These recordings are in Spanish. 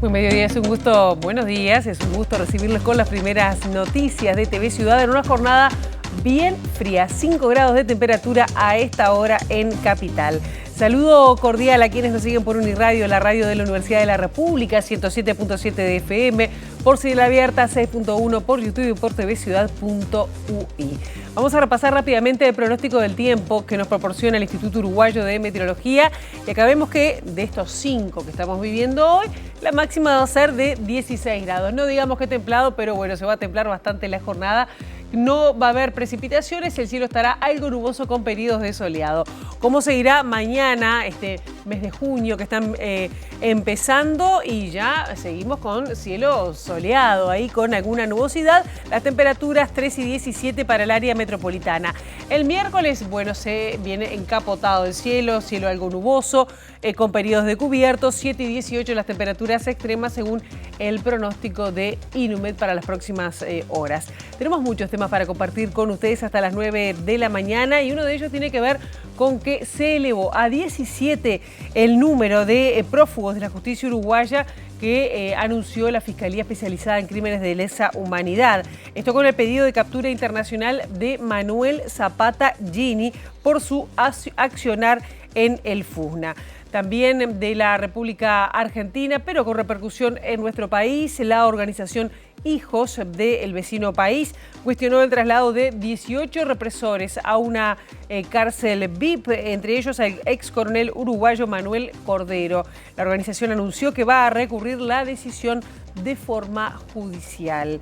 Muy mediodía, es un gusto, buenos días, es un gusto recibirles con las primeras noticias de TV Ciudad en una jornada bien fría, 5 grados de temperatura a esta hora en Capital. Saludo cordial a quienes nos siguen por Uniradio, la radio de la Universidad de la República, 107.7 de FM, por señal abierta, 6.1 por YouTube y por tvciudad.ui. Vamos a repasar rápidamente el pronóstico del tiempo que nos proporciona el Instituto Uruguayo de Meteorología y acá vemos que de estos 5 que estamos viviendo hoy, la máxima va a ser de 16 grados. No digamos que templado, pero bueno, se va a templar bastante la jornada. No va a haber precipitaciones, el cielo estará algo nuboso con periodos de soleado. ¿Cómo seguirá mañana, este mes de junio que están empezando? Y ya seguimos con cielo soleado, ahí con alguna nubosidad. Las temperaturas 3 y 17 para el área metropolitana. El miércoles, bueno, se viene encapotado el cielo, cielo algo nuboso, con periodos de cubierto, 7 y 18 las temperaturas extremas según el pronóstico de Inumet para las próximas horas. Tenemos muchos temas para compartir con ustedes hasta las 9 de la mañana y uno de ellos tiene que ver con que se elevó a 17 el número de prófugos de la justicia uruguaya que anunció la Fiscalía Especializada en Crímenes de Lesa Humanidad. Esto con el pedido de captura internacional de Manuel Zapata Gini por su accionar en el FUSNA. También de la República Argentina, pero con repercusión en nuestro país, la organización Hijos del Vecino País cuestionó el traslado de 18 represores a una cárcel VIP, entre ellos al ex coronel uruguayo Manuel Cordero. La organización anunció que va a recurrir la decisión de forma judicial.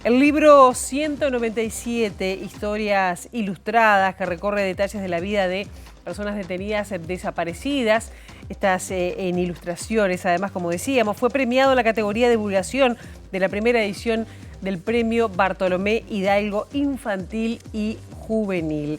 El libro 197, Historias Ilustradas, que recorre detalles de la vida de personas detenidas desaparecidas, estas en ilustraciones, además, como decíamos, fue premiado en la categoría de divulgación de la primera edición del premio Bartolomé Hidalgo Infantil y Juvenil.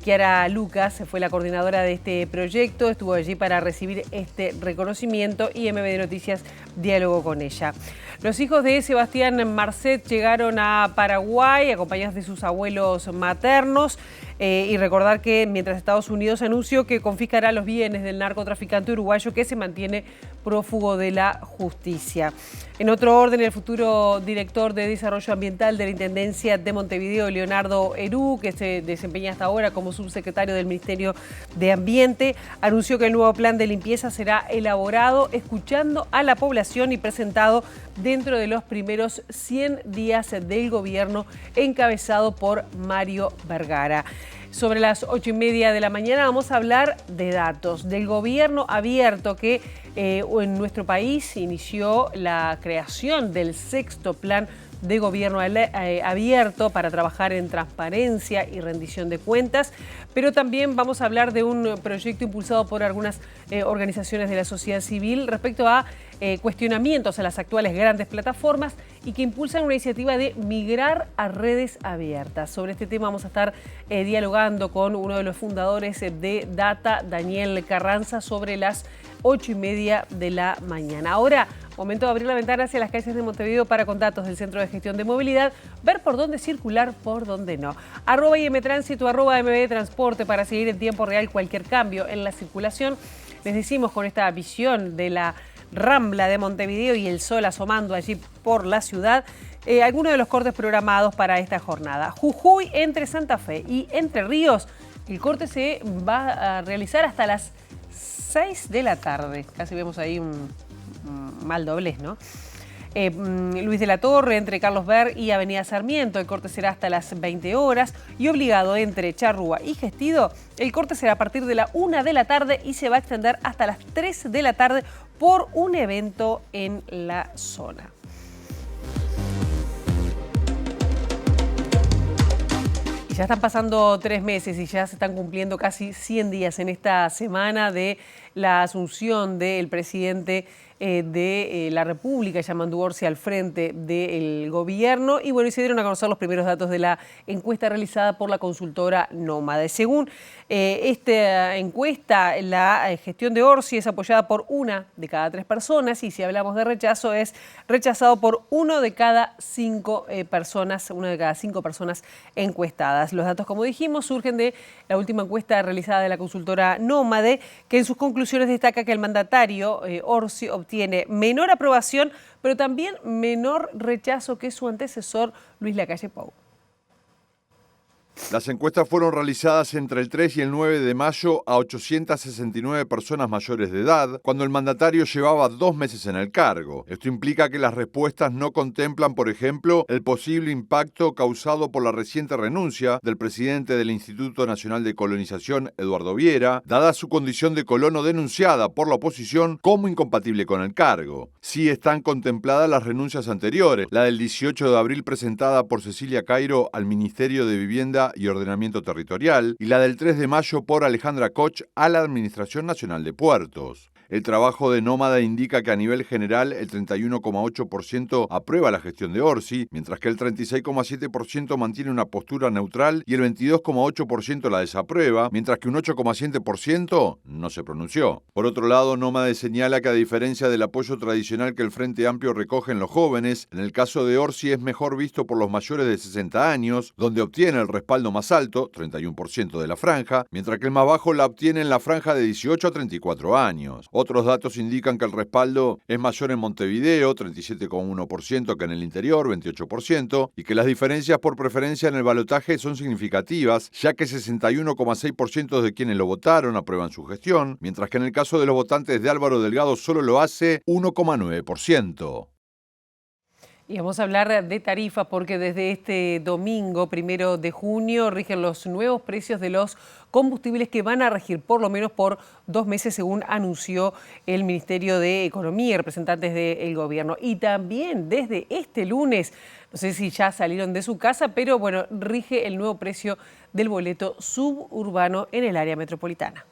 Kiara Lucas fue la coordinadora de este proyecto, estuvo allí para recibir este reconocimiento y MBD Noticias dialogó con ella. Los hijos de Sebastián Marcet llegaron a Paraguay acompañados de sus abuelos maternos y recordar que mientras Estados Unidos anunció que confiscará los bienes del narcotraficante uruguayo que se mantiene prófugo de la justicia. En otro orden, el futuro director de Desarrollo Ambiental de la Intendencia de Montevideo, Leonardo Herú, que se desempeña hasta ahora como subsecretario del Ministerio de Ambiente, anunció que el nuevo plan de limpieza será elaborado escuchando a la población y presentado dentro de los primeros 100 días del gobierno encabezado por Mario Vergara. Sobre las 8:30 de la mañana vamos a hablar de datos del gobierno abierto que en nuestro país inició la creación del 6º plan de gobierno abierto para trabajar en transparencia y rendición de cuentas, pero también vamos a hablar de un proyecto impulsado por algunas organizaciones de la sociedad civil respecto a cuestionamientos a las actuales grandes plataformas y que impulsan una iniciativa de migrar a redes abiertas. Sobre este tema vamos a estar dialogando con uno de los fundadores de Data, Daniel Carranza, sobre las 8:30 de la mañana. Ahora, momento de abrir la ventana hacia las calles de Montevideo para con datos del Centro de Gestión de Movilidad, ver por dónde circular, por dónde no. @IMTránsito, @MBDTransporte para seguir en tiempo real cualquier cambio en la circulación. Les decimos con esta visión de la Rambla de Montevideo y el sol asomando allí por la ciudad, algunos de los cortes programados para esta jornada. Jujuy entre Santa Fe y Entre Ríos, el corte se va a realizar hasta las 6 de la tarde. Casi vemos ahí un mal doblez, ¿no? Luis de la Torre entre Carlos Ver y Avenida Sarmiento, el corte será hasta las 20 horas y obligado entre Charrúa y Gestido, el corte será a partir de la 1 de la tarde y se va a extender hasta las 3 de la tarde por un evento en la zona. Y ya están pasando 3 meses y ya se están cumpliendo casi 100 días en esta semana de la asunción del presidente de la República, Yamandu Orsi, al frente del gobierno. Y bueno, y se dieron a conocer los primeros datos de la encuesta realizada por la consultora Nómade. Según esta encuesta, la gestión de Orsi es apoyada por 1 de cada 3 personas y si hablamos de rechazo, es rechazado por 1 de cada 5 personas, 1 de cada 5 personas encuestadas. Los datos, como dijimos, surgen de la última encuesta realizada de la consultora Nómade, que en sus conclusiones destaca que el mandatario Orsi obtiene tiene menor aprobación, pero también menor rechazo que su antecesor, Luis Lacalle Pou. Las encuestas fueron realizadas entre el 3 y el 9 de mayo a 869 personas mayores de edad, cuando el mandatario llevaba 2 meses en el cargo. Esto implica que las respuestas no contemplan, por ejemplo, el posible impacto causado por la reciente renuncia del presidente del Instituto Nacional de Colonización, Eduardo Viera, dada su condición de colono denunciada por la oposición como incompatible con el cargo. Sí están contempladas las renuncias anteriores, la del 18 de abril presentada por Cecilia Cairo al Ministerio de Vivienda y Ordenamiento Territorial, y la del 3 de mayo por Alejandra Koch a la Administración Nacional de Puertos. El trabajo de Nómada indica que a nivel general el 31,8% aprueba la gestión de Orsi, mientras que el 36,7% mantiene una postura neutral y el 22,8% la desaprueba, mientras que un 8,7% no se pronunció. Por otro lado, Nómade señala que a diferencia del apoyo tradicional que el Frente Amplio recoge en los jóvenes, en el caso de Orsi es mejor visto por los mayores de 60 años, donde obtiene el respaldo más alto, 31% de la franja, mientras que el más bajo la obtiene en la franja de 18 a 34 años. Otros datos indican que el respaldo es mayor en Montevideo, 37,1%, que en el interior, 28%, y que las diferencias por preferencia en el balotaje son significativas, ya que 61,6% de quienes lo votaron aprueban su gestión, mientras que en el caso de los votantes de Álvaro Delgado solo lo hace 1,9%. Y vamos a hablar de tarifas porque desde este domingo, 1 de junio, rigen los nuevos precios de los combustibles que van a regir por lo menos por 2 meses, según anunció el Ministerio de Economía y representantes del gobierno. Y también desde este lunes, no sé si ya salieron de su casa, pero bueno, rige el nuevo precio del boleto suburbano en el área metropolitana.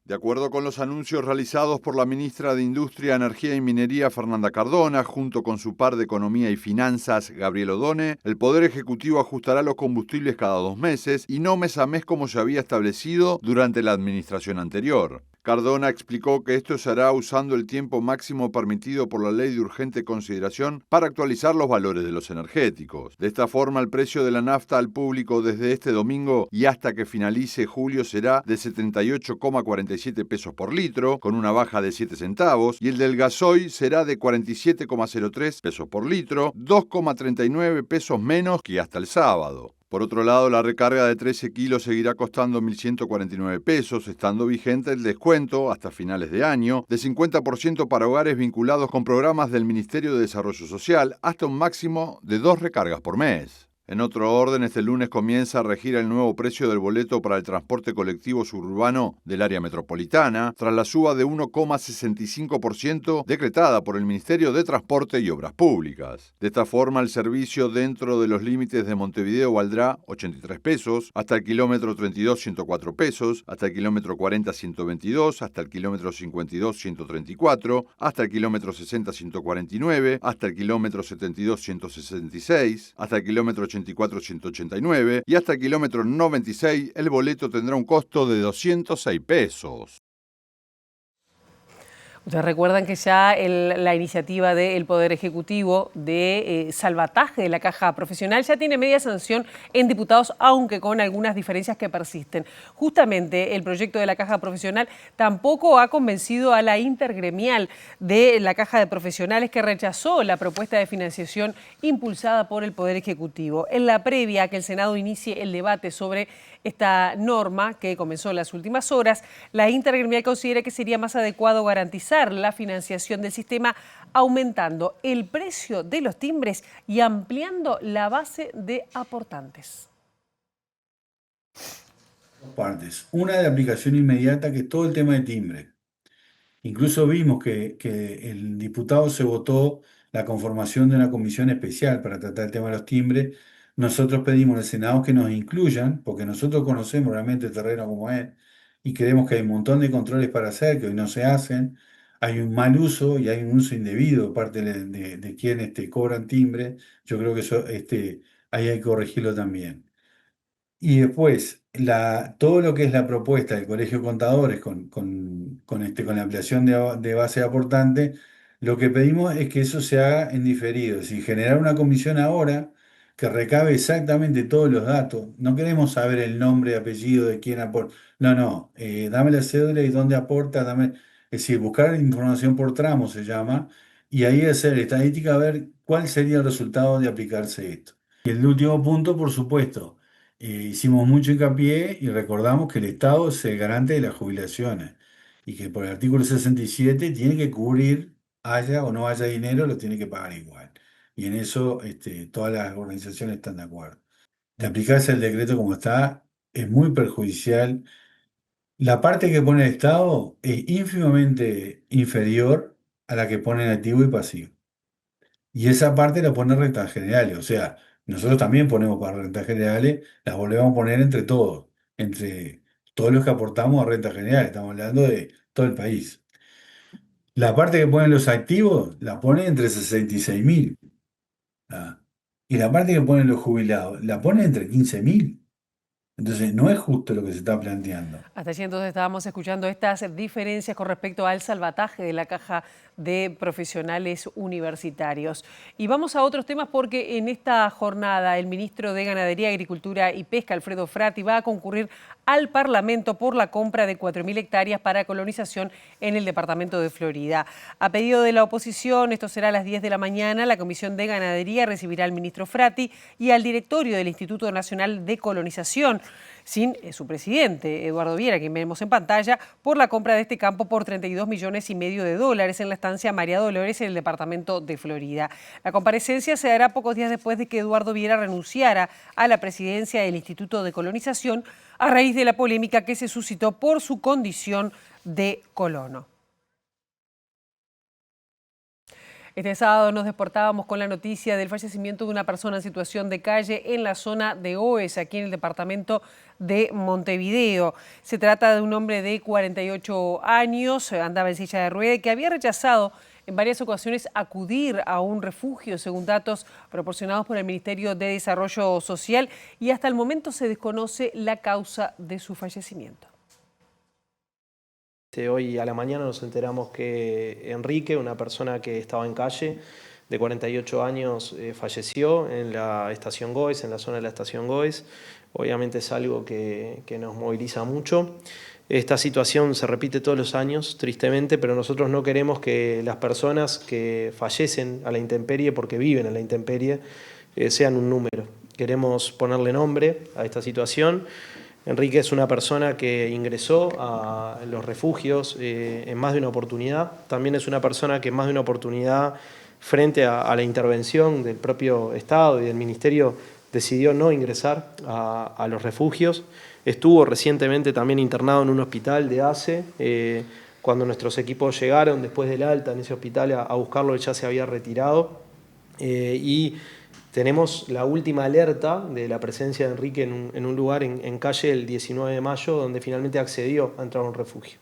De acuerdo con los anuncios realizados por la ministra de Industria, Energía y Minería, Fernanda Cardona, junto con su par de Economía y Finanzas, Gabriel Odone, el Poder Ejecutivo ajustará los combustibles cada 2 meses y no mes a mes como se había establecido durante la administración anterior. Cardona explicó que esto se hará usando el tiempo máximo permitido por la Ley de Urgente Consideración para actualizar los valores de los energéticos. De esta forma, el precio de la nafta al público desde este domingo y hasta que finalice julio será de 78,47 pesos por litro, con una baja de 7 centavos, y el del gasoil será de 47,03 pesos por litro, 2,39 pesos menos que hasta el sábado. Por otro lado, la recarga de 13 kilos seguirá costando 1.149 pesos, estando vigente el descuento, hasta finales de año, de 50% para hogares vinculados con programas del Ministerio de Desarrollo Social, hasta un máximo de 2 recargas por mes. En otro orden, este lunes comienza a regir el nuevo precio del boleto para el transporte colectivo suburbano del área metropolitana, tras la suba de 1,65% decretada por el Ministerio de Transporte y Obras Públicas. De esta forma, el servicio dentro de los límites de Montevideo valdrá 83 pesos, hasta el kilómetro 32, 104 pesos, hasta el kilómetro 40, 122, hasta el kilómetro 52, 134, hasta el kilómetro 60, 149, hasta el kilómetro 72, 166, hasta el kilómetro 84, 189 y hasta el kilómetro 96 el boleto tendrá un costo de 206 pesos. Ustedes recuerdan que ya la iniciativa del Poder Ejecutivo de salvataje de la caja profesional ya tiene media sanción en diputados, aunque con algunas diferencias que persisten. Justamente el proyecto de la caja profesional tampoco ha convencido a la intergremial de la caja de profesionales, que rechazó la propuesta de financiación impulsada por el Poder Ejecutivo. En la previa a que el Senado inicie el debate sobre esta norma, que comenzó en las últimas horas, la intergremial considera que sería más adecuado garantizar la financiación del sistema aumentando el precio de los timbres y ampliando la base de aportantes. Dos partes. Una de aplicación inmediata, que es todo el tema de timbre. Incluso vimos que el diputado se votó la conformación de una comisión especial para tratar el tema de los timbres. Nosotros pedimos al Senado que nos incluyan, porque nosotros conocemos realmente el terreno como es y creemos que hay un montón de controles para hacer que hoy no se hacen. Hay un mal uso y hay un uso indebido de parte de quienes cobran timbre. Yo creo que eso ahí hay que corregirlo también. Y después, todo lo que es la propuesta del Colegio de Contadores con la ampliación de base de aportante, lo que pedimos es que eso se haga en diferido, es decir, generar una comisión ahora que recabe exactamente todos los datos. No queremos saber el nombre y apellido de quién aporta. No, no, dame la cédula y dónde aporta, dame. Es decir, buscar información por tramo se llama, y ahí hacer estadística a ver cuál sería el resultado de aplicarse esto. Y el último punto, por supuesto, hicimos mucho hincapié y recordamos que el Estado es el garante de las jubilaciones y que por el artículo 67 tiene que cubrir, haya o no haya dinero, lo tiene que pagar igual. Y en eso todas las organizaciones están de acuerdo. De aplicarse el decreto como está, es muy perjudicial. La parte que pone el Estado es ínfimamente inferior a la que pone en activo y pasivo. Y esa parte la pone rentas generales. O sea, nosotros también ponemos para rentas generales, las volvemos a poner entre todos los que aportamos a rentas generales. Estamos hablando de todo el país. La parte que ponen los activos la pone entre 66.000. ¿Ah? Y la parte que ponen los jubilados la pone entre 15.000. Entonces, no es justo lo que se está planteando. Hasta allí entonces estábamos escuchando estas diferencias con respecto al salvataje de la caja de profesionales universitarios. Y vamos a otros temas porque en esta jornada el ministro de Ganadería, Agricultura y Pesca, Alfredo Frati, va a concurrir al Parlamento por la compra de 4.000 hectáreas para colonización en el departamento de Florida. A pedido de la oposición, esto será a las 10 de la mañana, la Comisión de Ganadería recibirá al ministro Frati y al directorio del Instituto Nacional de Colonización, sin su presidente, Eduardo Viera, quien vemos en pantalla, por la compra de este campo por $32,5 millones de dólares en la estancia María Dolores en el departamento de Florida. La comparecencia se dará pocos días después de que Eduardo Viera renunciara a la presidencia del Instituto de Colonización a raíz de la polémica que se suscitó por su condición de colono. Este sábado nos despertábamos con la noticia del fallecimiento de una persona en situación de calle en la zona de Oes, aquí en el departamento de Montevideo. Se trata de un hombre de 48 años, andaba en silla de ruedas, que había rechazado en varias ocasiones acudir a un refugio, según datos proporcionados por el Ministerio de Desarrollo Social, y hasta el momento se desconoce la causa de su fallecimiento. Hoy a la mañana nos enteramos que Enrique, una persona que estaba en calle de 48 años, falleció en la estación Goes, en la zona de la estación Goes. Obviamente es algo que nos moviliza mucho. Esta situación se repite todos los años, tristemente, pero nosotros no queremos que las personas que fallecen a la intemperie porque viven a la intemperie sean un número. Queremos ponerle nombre a esta situación. Enrique es una persona que ingresó a los refugios en más de una oportunidad. También es una persona que en más de una oportunidad, frente a la intervención del propio Estado y del Ministerio, decidió no ingresar a los refugios. Estuvo recientemente también internado en un hospital de ACE. Cuando nuestros equipos llegaron después del alta en ese hospital a buscarlo, él ya se había retirado. Y tenemos la última alerta de la presencia de Enrique en un lugar en calle el 19 de mayo, donde finalmente accedió a entrar a un refugio.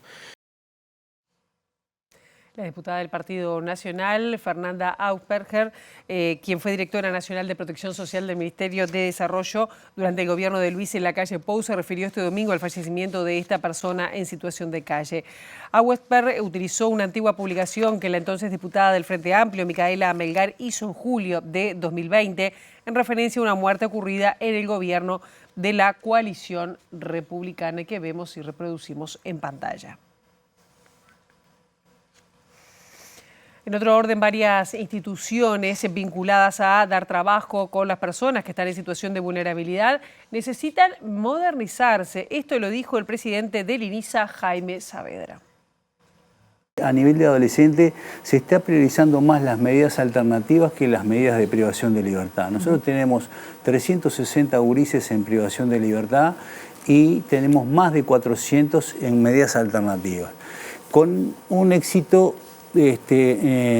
La diputada del Partido Nacional, Fernanda Augberger, quien fue directora nacional de Protección Social del Ministerio de Desarrollo durante el gobierno de Luis Lacalle Pou, se refirió este domingo al fallecimiento de esta persona en situación de calle. Augberger utilizó una antigua publicación que la entonces diputada del Frente Amplio, Micaela Melgar, hizo en julio de 2020 en referencia a una muerte ocurrida en el gobierno de la coalición republicana que vemos y reproducimos en pantalla. En otro orden, varias instituciones vinculadas a dar trabajo con las personas que están en situación de vulnerabilidad necesitan modernizarse. Esto lo dijo el presidente del INISA, Jaime Saavedra. A nivel de adolescente se está priorizando más las medidas alternativas que las medidas de privación de libertad. Nosotros tenemos 360 gurises en privación de libertad y tenemos más de 400 en medidas alternativas, con un éxito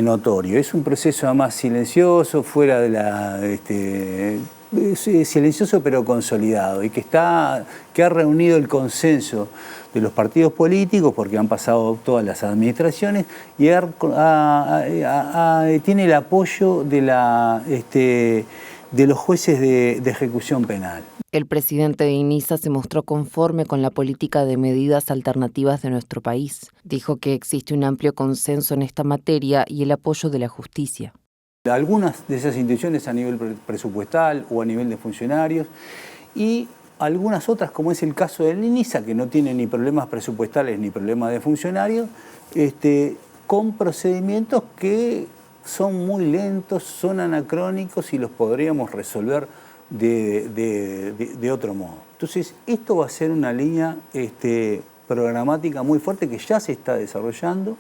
notorio. Es un proceso además silencioso, fuera de la silencioso pero consolidado, y que ha reunido el consenso de los partidos políticos, porque han pasado todas las administraciones, y tiene el apoyo de los jueces de ejecución penal. El presidente de INISA se mostró conforme con la política de medidas alternativas de nuestro país. Dijo que existe un amplio consenso en esta materia y el apoyo de la justicia. Algunas de esas instituciones a nivel presupuestal o a nivel de funcionarios, y algunas otras, como es el caso del INISA, que no tiene ni problemas presupuestales ni problemas de funcionarios, con procedimientos que son muy lentos, son anacrónicos y los podríamos resolver de otro modo. Entonces, esto va a ser una línea programática muy fuerte que ya se está desarrollando,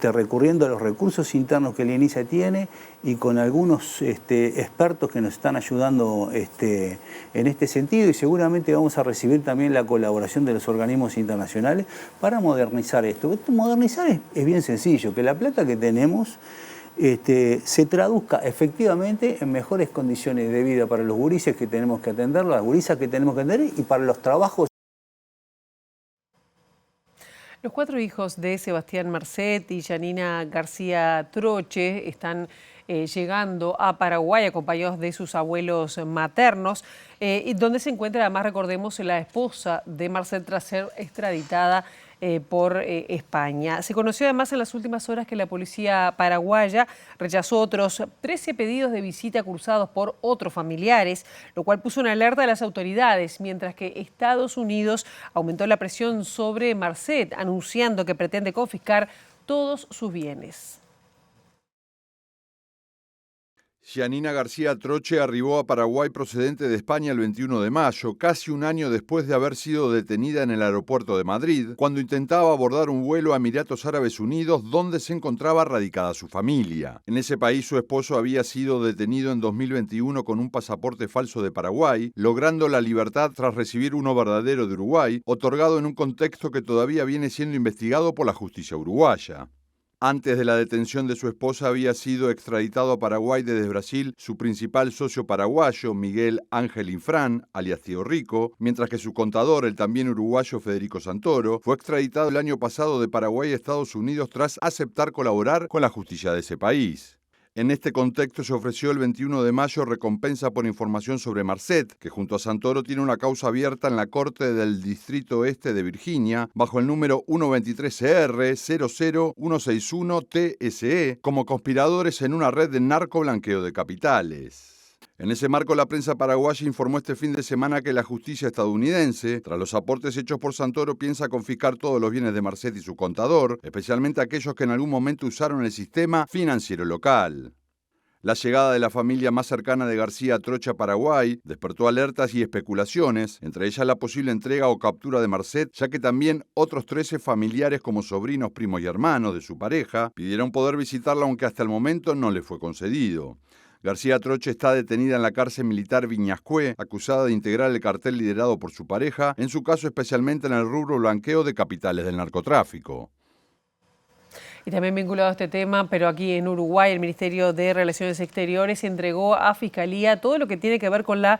recurriendo a los recursos internos que el INISA tiene y con algunos expertos que nos están ayudando en este sentido, y seguramente vamos a recibir también la colaboración de los organismos internacionales para modernizar esto. Modernizar es bien sencillo, que la plata que tenemos se traduzca efectivamente en mejores condiciones de vida para los gurises que tenemos que atender, las gurisas que tenemos que atender y para los trabajos. Los 4 hijos de Sebastián Marcet y Yanina García Troche están llegando a Paraguay acompañados de sus abuelos maternos, donde se encuentra, además, recordemos, la esposa de Marcet tras ser extraditada por España. Se conoció además en las últimas horas que la policía paraguaya rechazó otros 13 pedidos de visita cursados por otros familiares, lo cual puso en alerta a las autoridades, mientras que Estados Unidos aumentó la presión sobre Marcet, anunciando que pretende confiscar todos sus bienes. Yanina García Troche arribó a Paraguay procedente de España el 21 de mayo, casi un año después de haber sido detenida en el aeropuerto de Madrid, cuando intentaba abordar un vuelo a Emiratos Árabes Unidos, donde se encontraba radicada su familia. En ese país su esposo había sido detenido en 2021 con un pasaporte falso de Paraguay, logrando la libertad tras recibir uno verdadero de Uruguay, otorgado en un contexto que todavía viene siendo investigado por la justicia uruguaya. Antes de la detención de su esposa había sido extraditado a Paraguay desde Brasil su principal socio paraguayo, Miguel Ángel Infran, alias Tío Rico, mientras que su contador, el también uruguayo Federico Santoro, fue extraditado el año pasado de Paraguay a Estados Unidos tras aceptar colaborar con la justicia de ese país. En este contexto se ofreció el 21 de mayo recompensa por información sobre Marcet, que junto a Santoro tiene una causa abierta en la Corte del Distrito Este de Virginia, bajo el número 123CR00161-TSE, como conspiradores en una red de narcoblanqueo de capitales. En ese marco, la prensa paraguaya informó este fin de semana que la justicia estadounidense, tras los aportes hechos por Santoro, piensa confiscar todos los bienes de Marcet y su contador, especialmente aquellos que en algún momento usaron el sistema financiero local. La llegada de la familia más cercana de García Troche a Paraguay despertó alertas y especulaciones, entre ellas la posible entrega o captura de Marcet, ya que también otros 13 familiares como sobrinos, primos y hermanos de su pareja pidieron poder visitarla, aunque hasta el momento no le fue concedido. García Troche está detenida en la cárcel militar Viñascué, acusada de integrar el cartel liderado por su pareja, en su caso especialmente en el rubro blanqueo de capitales del narcotráfico. Y también vinculado a este tema, pero aquí en Uruguay, el Ministerio de Relaciones Exteriores entregó a Fiscalía todo lo que tiene que ver con la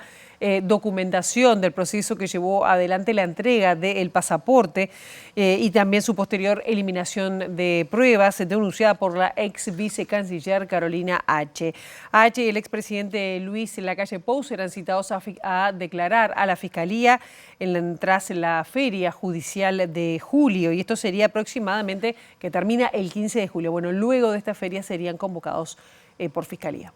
documentación del proceso que llevó adelante la entrega del pasaporte y también su posterior eliminación de pruebas denunciada por la ex vicecanciller Carolina H. H y el expresidente Luis Lacalle Pou serán citados a declarar a la Fiscalía tras la feria judicial de julio, y esto sería aproximadamente que termina el 15 de julio. Bueno, luego de esta feria serían convocados por Fiscalía.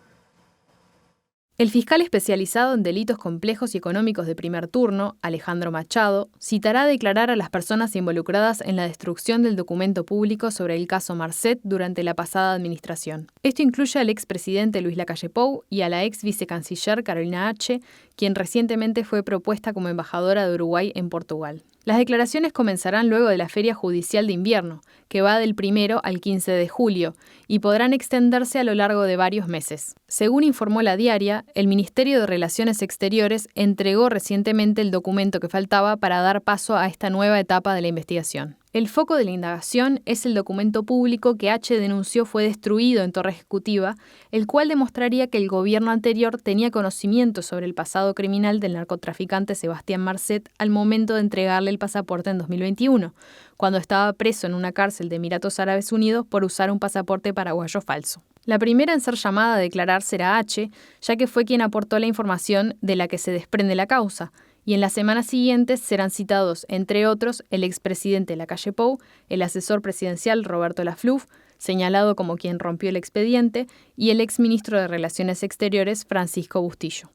El fiscal especializado en delitos complejos y económicos de primer turno, Alejandro Machado, citará a declarar a las personas involucradas en la destrucción del documento público sobre el caso Marcet durante la pasada administración. Esto incluye al expresidente Luis Lacalle Pou y a la ex vicecanciller Carolina H., quien recientemente fue propuesta como embajadora de Uruguay en Portugal. Las declaraciones comenzarán luego de la Feria Judicial de Invierno, que va del 1 al 15 de julio, y podrán extenderse a lo largo de varios meses. Según informó La Diaria, el Ministerio de Relaciones Exteriores entregó recientemente el documento que faltaba para dar paso a esta nueva etapa de la investigación. El foco de la indagación es el documento público que H. denunció fue destruido en Torre Ejecutiva, el cual demostraría que el gobierno anterior tenía conocimiento sobre el pasado criminal del narcotraficante Sebastián Marcet al momento de entregarle el pasaporte en 2021, cuando estaba preso en una cárcel de Emiratos Árabes Unidos por usar un pasaporte paraguayo falso. La primera en ser llamada a declarar será H., ya que fue quien aportó la información de la que se desprende la causa, y en las semanas siguientes serán citados, entre otros, el expresidente Lacalle Pou, el asesor presidencial Roberto Lafluf, señalado como quien rompió el expediente, y el exministro de Relaciones Exteriores Francisco Bustillo.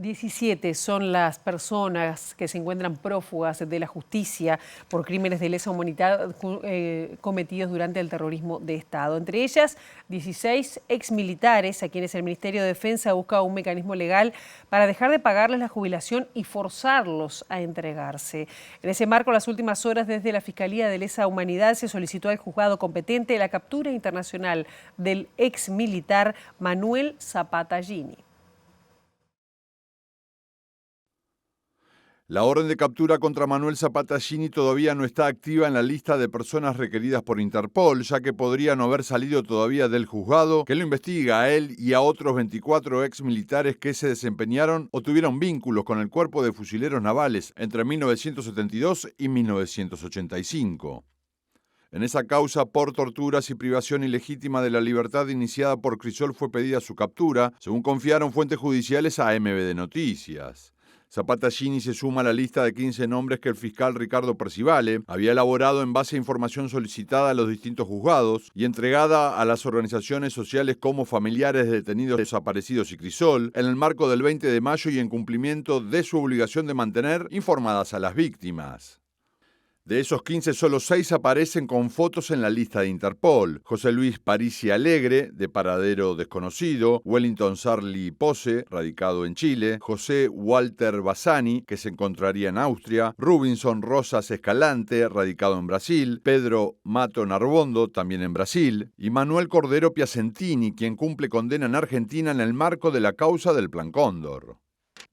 17 son las personas que se encuentran prófugas de la justicia por crímenes de lesa humanidad cometidos durante el terrorismo de Estado. Entre ellas, 16 exmilitares a quienes el Ministerio de Defensa busca un mecanismo legal para dejar de pagarles la jubilación y forzarlos a entregarse. En ese marco, las últimas horas desde la Fiscalía de Lesa Humanidad se solicitó al juzgado competente la captura internacional del exmilitar Manuel Zapata-Gini. La orden de captura contra Manuel Zapata-Gini todavía no está activa en la lista de personas requeridas por Interpol, ya que podría no haber salido todavía del juzgado que lo investiga a él y a otros 24 exmilitares que se desempeñaron o tuvieron vínculos con el Cuerpo de Fusileros Navales entre 1972 y 1985. En esa causa por torturas y privación ilegítima de la libertad iniciada por Crisol fue pedida su captura, según confiaron fuentes judiciales a MBD Noticias. Zapata-Gini se suma a la lista de 15 nombres que el fiscal Ricardo Percivale había elaborado en base a información solicitada a los distintos juzgados y entregada a las organizaciones sociales como familiares de detenidos desaparecidos y Crisol en el marco del 20 de mayo y en cumplimiento de su obligación de mantener informadas a las víctimas. De esos 15, solo 6 aparecen con fotos en la lista de Interpol. José Luis Parisi Alegre, de paradero desconocido, Wellington Sarli Pose, radicado en Chile, José Walter Bassani, que se encontraría en Austria, Rubinson Rosas Escalante, radicado en Brasil, Pedro Mato Narbondo, también en Brasil, y Manuel Cordero Piacentini, quien cumple condena en Argentina en el marco de la causa del Plan Cóndor.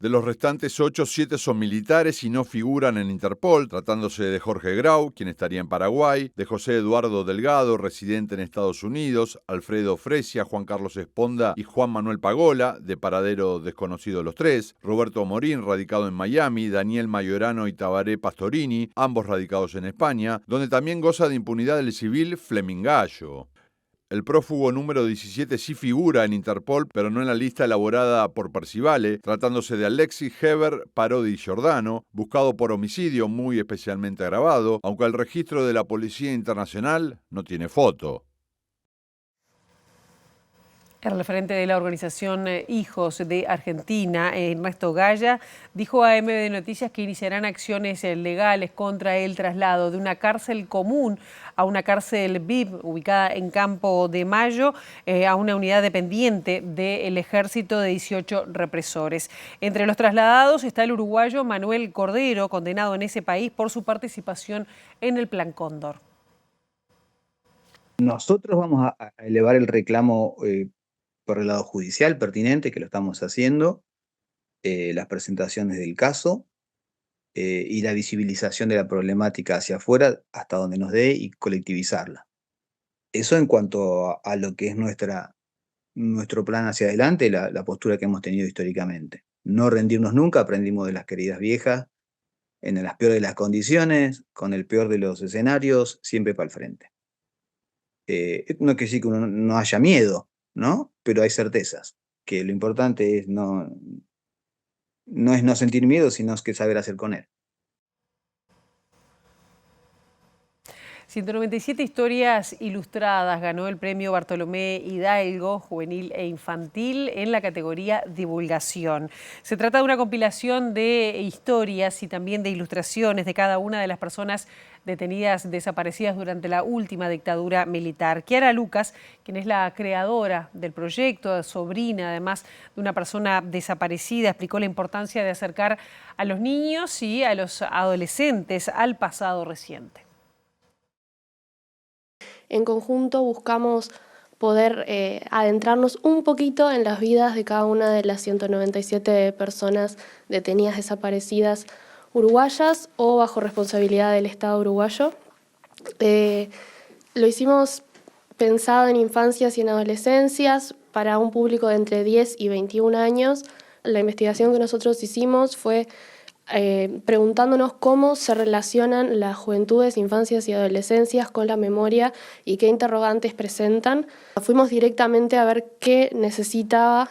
De los restantes 8, 7 son militares y no figuran en Interpol, tratándose de Jorge Grau, quien estaría en Paraguay, de José Eduardo Delgado, residente en Estados Unidos, Alfredo Fresia, Juan Carlos Esponda y Juan Manuel Pagola, de paradero desconocido los 3, Roberto Morín, radicado en Miami, Daniel Mayorano y Tabaré Pastorini, ambos radicados en España, donde también goza de impunidad el civil Fleming Gallo. El prófugo número 17 sí figura en Interpol, pero no en la lista elaborada por Percivale, tratándose de Alexis Heber Parodi Giordano, buscado por homicidio muy especialmente agravado, aunque el registro de la Policía Internacional no tiene foto. El referente de la organización Hijos de Argentina, Ernesto Gaya, dijo a MBD Noticias que iniciarán acciones legales contra el traslado de una cárcel común a una cárcel VIP ubicada en Campo de Mayo a una unidad dependiente del Ejército de 18 represores. Entre los trasladados está el uruguayo Manuel Cordero, condenado en ese país por su participación en el Plan Cóndor. Nosotros vamos a elevar el reclamo por el lado judicial pertinente, que lo estamos haciendo, las presentaciones del caso y la visibilización de la problemática hacia afuera hasta donde nos dé y colectivizarla. Eso en cuanto a lo que es nuestro plan hacia adelante, la postura que hemos tenido históricamente. No rendirnos nunca, aprendimos de las queridas viejas, en las peores de las condiciones, con el peor de los escenarios, siempre para el frente. No quiere decir que uno no haya miedo, ¿no? Pero hay certezas, que lo importante es no es no sentir miedo, sino es que saber hacer con él. 197 historias ilustradas ganó el premio Bartolomé Hidalgo, juvenil e infantil, en la categoría divulgación. Se trata de una compilación de historias y también de ilustraciones de cada una de las personas detenidas desaparecidas durante la última dictadura militar. Kiara Lucas, quien es la creadora del proyecto, sobrina además de una persona desaparecida, explicó la importancia de acercar a los niños y a los adolescentes al pasado reciente. En conjunto buscamos poder adentrarnos un poquito en las vidas de cada una de las 197 personas detenidas desaparecidas uruguayas o bajo responsabilidad del Estado uruguayo. Lo hicimos pensado en infancias y en adolescencias para un público de entre 10 y 21 años. La investigación que nosotros hicimos fue preguntándonos cómo se relacionan las juventudes, infancias y adolescencias con la memoria y qué interrogantes presentan. Fuimos directamente a ver qué necesita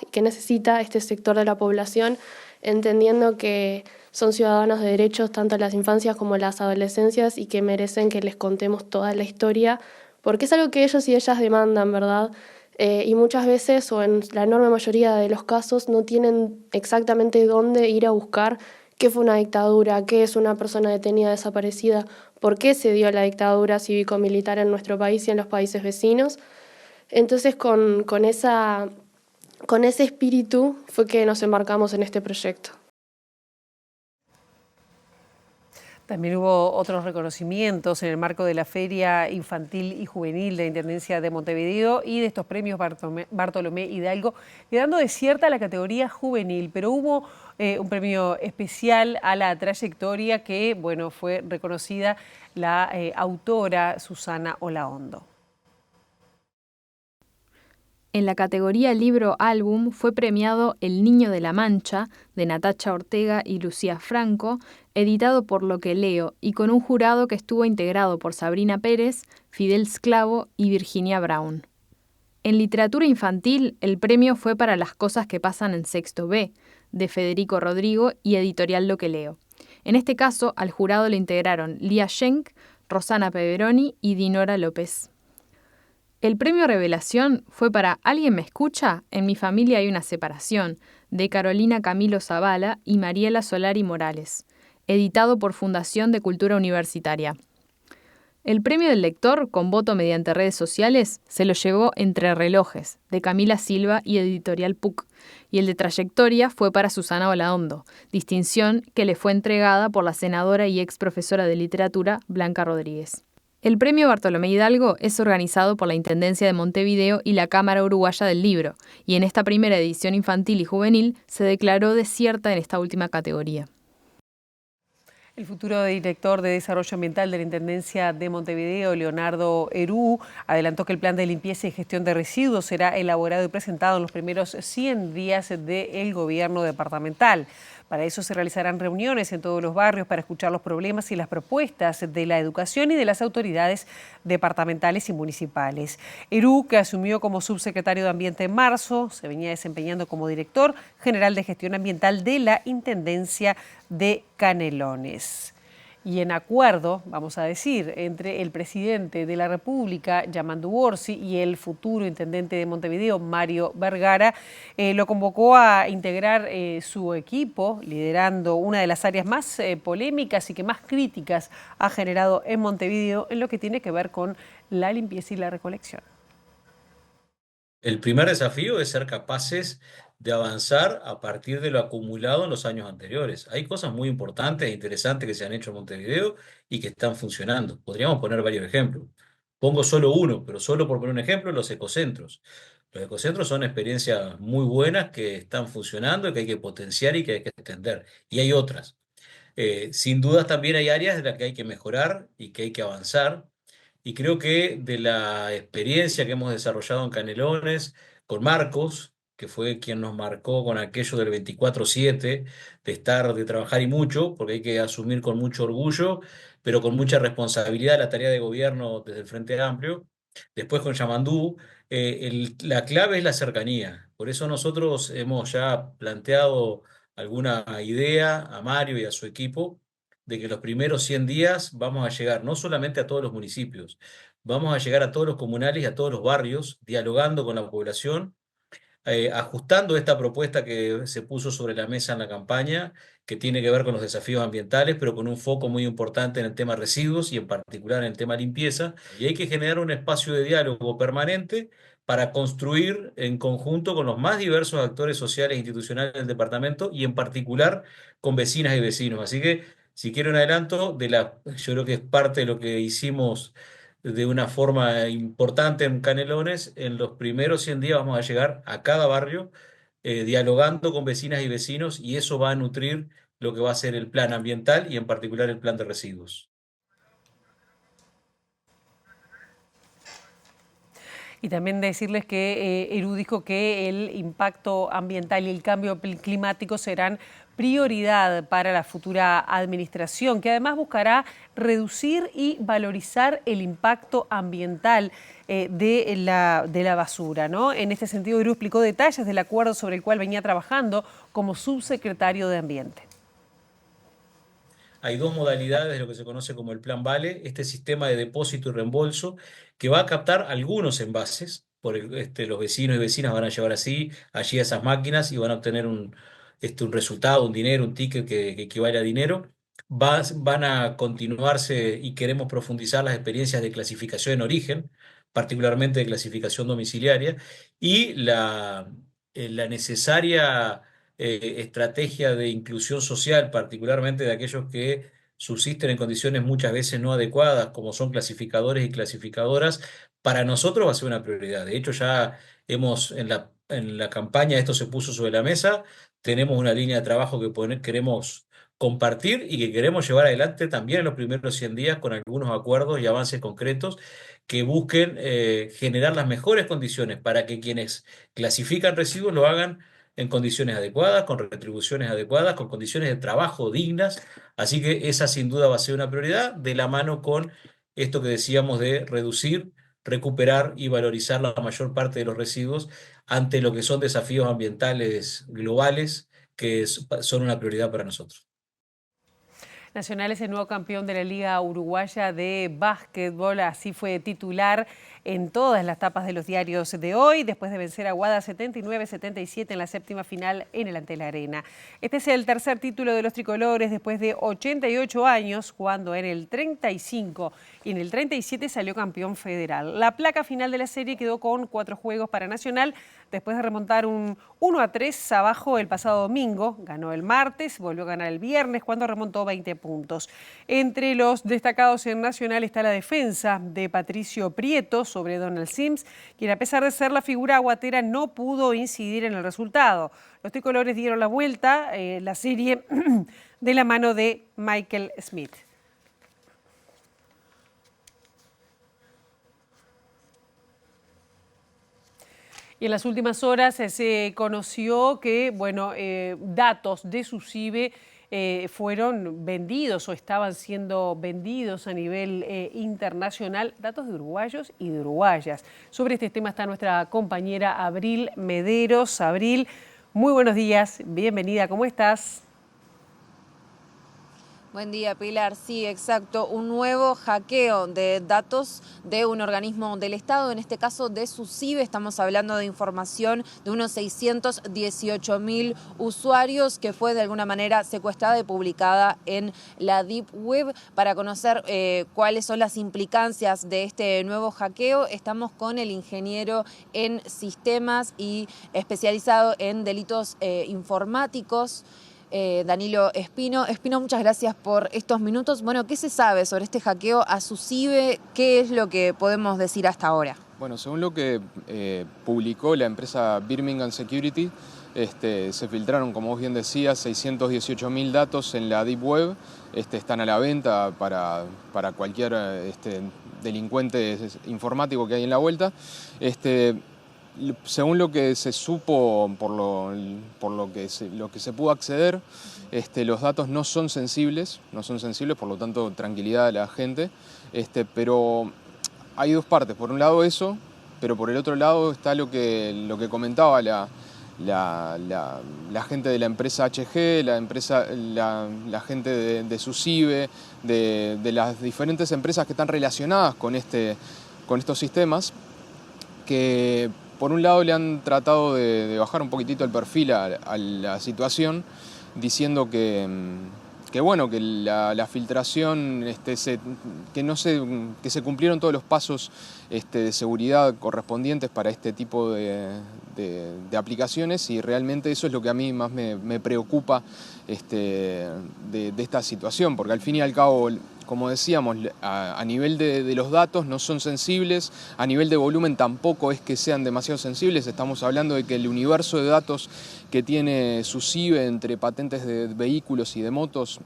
este sector de la población, entendiendo que son ciudadanos de derechos tanto las infancias como las adolescencias y que merecen que les contemos toda la historia, porque es algo que ellos y ellas demandan, ¿verdad? y muchas veces, o en la enorme mayoría de los casos, no tienen exactamente dónde ir a buscar qué fue una dictadura, qué es una persona detenida desaparecida, por qué se dio la dictadura cívico-militar en nuestro país y en los países vecinos. Entonces, con ese espíritu fue que nos embarcamos en este proyecto. También hubo otros reconocimientos en el marco de la Feria Infantil y Juvenil de la Intendencia de Montevideo y de estos premios Bartolomé Hidalgo, quedando desierta la categoría juvenil, pero hubo un premio especial a la trayectoria que, bueno, fue reconocida la autora Susana Olaondo. En la categoría Libro-Álbum fue premiado El Niño de la Mancha, de Natacha Ortega y Lucía Franco, editado por Lo que Leo, y con un jurado que estuvo integrado por Sabrina Pérez, Fidel Sclavo y Virginia Brown. En literatura infantil, el premio fue para Las cosas que pasan en sexto B, de Federico Rodrigo y editorial Lo que Leo. En este caso, al jurado le integraron Lía Schenk, Rosana Peveroni y Dinora López. El premio Revelación fue para ¿Alguien me escucha? En mi familia hay una separación, de Carolina Camilo Zavala y Mariela Solari Morales, editado por Fundación de Cultura Universitaria. El premio del lector, con voto mediante redes sociales, se lo llevó Entre Relojes, de Camila Silva y editorial PUC, y el de Trayectoria fue para Susana Olaondo, distinción que le fue entregada por la senadora y ex profesora de literatura Blanca Rodríguez. El premio Bartolomé Hidalgo es organizado por la Intendencia de Montevideo y la Cámara Uruguaya del Libro, y en esta primera edición infantil y juvenil se declaró desierta en esta última categoría. El futuro director de Desarrollo Ambiental de la Intendencia de Montevideo, Leonardo Herú, adelantó que el plan de limpieza y gestión de residuos será elaborado y presentado en los primeros 100 días del gobierno departamental. Para eso se realizarán reuniones en todos los barrios para escuchar los problemas y las propuestas de la educación y de las autoridades departamentales y municipales. Herú, que asumió como subsecretario de Ambiente en marzo, se venía desempeñando como director general de gestión ambiental de la Intendencia de Canelones. Y en acuerdo, vamos a decir, entre el presidente de la República, Yamandu Orsi, y el futuro intendente de Montevideo, Mario Vergara, lo convocó a integrar su equipo, liderando una de las áreas más polémicas y que más críticas ha generado en Montevideo en lo que tiene que ver con la limpieza y la recolección. El primer desafío es ser capaces de avanzar a partir de lo acumulado en los años anteriores. Hay cosas muy importantes e interesantes que se han hecho en Montevideo y que están funcionando. Podríamos poner varios ejemplos. Pongo solo uno, pero solo por poner un ejemplo, los ecocentros. Los ecocentros son experiencias muy buenas que están funcionando y que hay que potenciar y que hay que extender. Y hay otras. Sin dudas también hay áreas en las que hay que mejorar y que hay que avanzar. Y creo que de la experiencia que hemos desarrollado en Canelones con Marcos, que fue quien nos marcó con aquello del 24/7, de trabajar y mucho, porque hay que asumir con mucho orgullo, pero con mucha responsabilidad la tarea de gobierno desde el Frente Amplio. Después con Yamandú, la clave es la cercanía. Por eso nosotros hemos ya planteado alguna idea a Mario y a su equipo de que los primeros 100 días vamos a llegar no solamente a todos los municipios, vamos a llegar a todos los comunales y a todos los barrios, dialogando con la población, ajustando esta propuesta que se puso sobre la mesa en la campaña, que tiene que ver con los desafíos ambientales, pero con un foco muy importante en el tema residuos y en particular en el tema limpieza. Y hay que generar un espacio de diálogo permanente para construir en conjunto con los más diversos actores sociales e institucionales del departamento y en particular con vecinas y vecinos. Así que, si quiero un adelanto, yo creo que es parte de lo que hicimos de una forma importante en Canelones. En los primeros 100 días vamos a llegar a cada barrio dialogando con vecinas y vecinos, y eso va a nutrir lo que va a ser el plan ambiental y en particular el plan de residuos. Y también decirles que Herú dijo que el impacto ambiental y el cambio climático serán prioridad para la futura administración, que además buscará reducir y valorizar el impacto ambiental de la basura, ¿no? En este sentido, Herú explicó detalles del acuerdo sobre el cual venía trabajando como subsecretario de Ambiente. Hay dos modalidades de lo que se conoce como el Plan Vale, este sistema de depósito y reembolso que va a captar algunos envases, los vecinos y vecinas van a llevar allí esas máquinas y van a obtener un resultado, un dinero, un ticket que equivale a dinero. Van a continuarse y queremos profundizar las experiencias de clasificación en origen, particularmente de clasificación domiciliaria, y la necesaria estrategia de inclusión social, particularmente de aquellos que subsisten en condiciones muchas veces no adecuadas, como son clasificadores y clasificadoras. Para nosotros va a ser una prioridad. De hecho, ya en la campaña esto se puso sobre la mesa, tenemos una línea de trabajo que queremos compartir y que queremos llevar adelante también en los primeros 100 días con algunos acuerdos y avances concretos que busquen generar las mejores condiciones para que quienes clasifican residuos lo hagan en condiciones adecuadas, con retribuciones adecuadas, con condiciones de trabajo dignas. Así que esa sin duda va a ser una prioridad, de la mano con esto que decíamos de reducir, recuperar y valorizar la mayor parte de los residuos ante lo que son desafíos ambientales globales que son una prioridad para nosotros. Nacional es el nuevo campeón de la Liga Uruguaya de Básquetbol, así fue titular en todas las tapas de los diarios de hoy, después de vencer a Guada 79-77 en la séptima final en el Antel Arena. Este es el tercer título de los tricolores después de 88 años, cuando en el 35 y en el 37 salió campeón federal. La placa final de la serie quedó con 4 juegos para Nacional, después de remontar un 1-3 abajo el pasado domingo. Ganó el martes, volvió a ganar el viernes cuando remontó 20 puntos. Entre los destacados en Nacional está la defensa de Patricio Prieto sobre Donald Sims, quien a pesar de ser la figura aguatera no pudo incidir en el resultado. Los tricolores dieron la vuelta la serie de la mano de Michael Smith. Y en las últimas horas se conoció que, datos de SUSIBE fueron vendidos o estaban siendo vendidos a nivel internacional, datos de uruguayos y de uruguayas. Sobre este tema está nuestra compañera Abril Mederos. Abril, muy buenos días, bienvenida, ¿cómo estás? Buen día, Pilar. Sí, exacto. Un nuevo hackeo de datos de un organismo del Estado, en este caso de SUSIBE. Estamos hablando de información de unos 618.000 usuarios que fue de alguna manera secuestrada y publicada en la Deep Web. Para conocer cuáles son las implicancias de este nuevo hackeo, estamos con el ingeniero en sistemas y especializado en delitos informáticos, Danilo Espino. Espino, muchas gracias por estos minutos. Bueno, ¿qué se sabe sobre este hackeo a SUSIBE? ¿Qué es lo que podemos decir hasta ahora? Bueno, según lo que publicó la empresa Birmingham Security, se filtraron, como vos bien decías, 618.000 datos en la Deep Web. Están a la venta para cualquier delincuente informático que hay en la vuelta. Según lo que se supo, por lo que se pudo acceder, los datos no son sensibles, por lo tanto tranquilidad a la gente, pero hay dos partes. Por un lado eso, pero por el otro lado está lo que comentaba la gente de la empresa HG, la gente de SUSIBE, de las diferentes empresas que están relacionadas con estos sistemas, que por un lado le han tratado de bajar un poquitito el perfil a la situación, diciendo que la filtración, que se cumplieron todos los pasos de seguridad correspondientes para este tipo de aplicaciones, y realmente eso es lo que a mí más me preocupa de esta situación, porque al fin y al cabo, como decíamos, a nivel de los datos no son sensibles, a nivel de volumen tampoco es que sean demasiado sensibles. Estamos hablando de que el universo de datos que tiene SUSIBE entre patentes de vehículos y de motos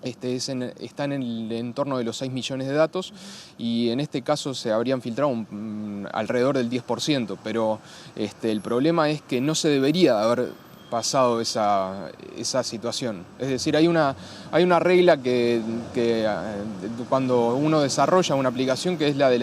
está en el entorno de los 6 millones de datos, y en este caso se habrían filtrado alrededor del 10%, pero el problema es que no se debería de haber pasado esa situación. Es decir, hay una regla que cuando uno desarrolla una aplicación, que es la de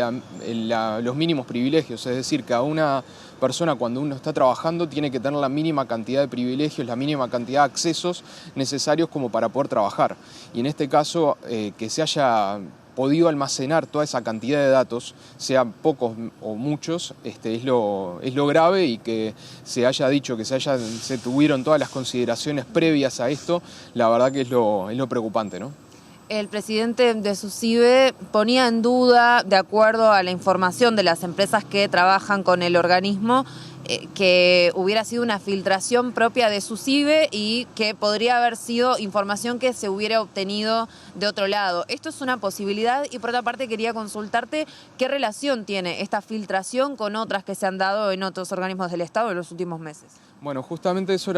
los mínimos privilegios. Es decir, que a una persona, cuando uno está trabajando, tiene que tener la mínima cantidad de privilegios, la mínima cantidad de accesos necesarios como para poder trabajar. Y en este caso, que se haya podido almacenar toda esa cantidad de datos, sean pocos o muchos, es lo grave, y que se haya dicho que se tuvieron todas las consideraciones previas a esto, la verdad que es lo preocupante, ¿no? El presidente de SUSIBE ponía en duda, de acuerdo a la información de las empresas que trabajan con el organismo, que hubiera sido una filtración propia de SUSIBE y que podría haber sido información que se hubiera obtenido de otro lado. Esto es una posibilidad, y por otra parte quería consultarte qué relación tiene esta filtración con otras que se han dado en otros organismos del Estado en los últimos meses. Bueno, justamente eso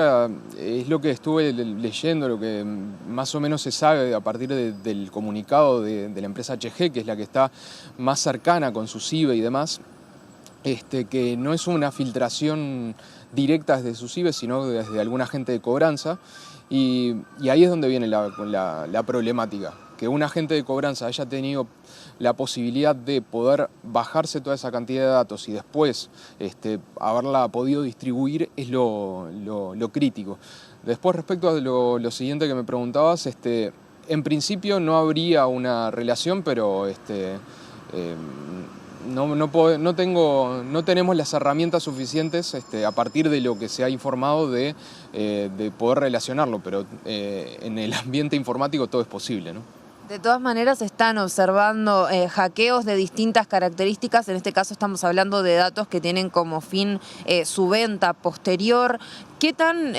es lo que estuve leyendo, lo que más o menos se sabe a partir del comunicado de la empresa HG, que es la que está más cercana con SUSIBE y demás. Que no es una filtración directa desde SUSIBE, sino desde algún agente de cobranza, y ahí es donde viene la problemática, que un agente de cobranza haya tenido la posibilidad de poder bajarse toda esa cantidad de datos y después haberla podido distribuir es lo crítico. Después, respecto a lo siguiente que me preguntabas, en principio no habría una relación, pero no tenemos las herramientas suficientes a partir de lo que se ha informado de poder relacionarlo, pero en el ambiente informático todo es posible, ¿no? De todas maneras, están observando hackeos de distintas características. En este caso estamos hablando de datos que tienen como fin su venta posterior. ¿Qué tan...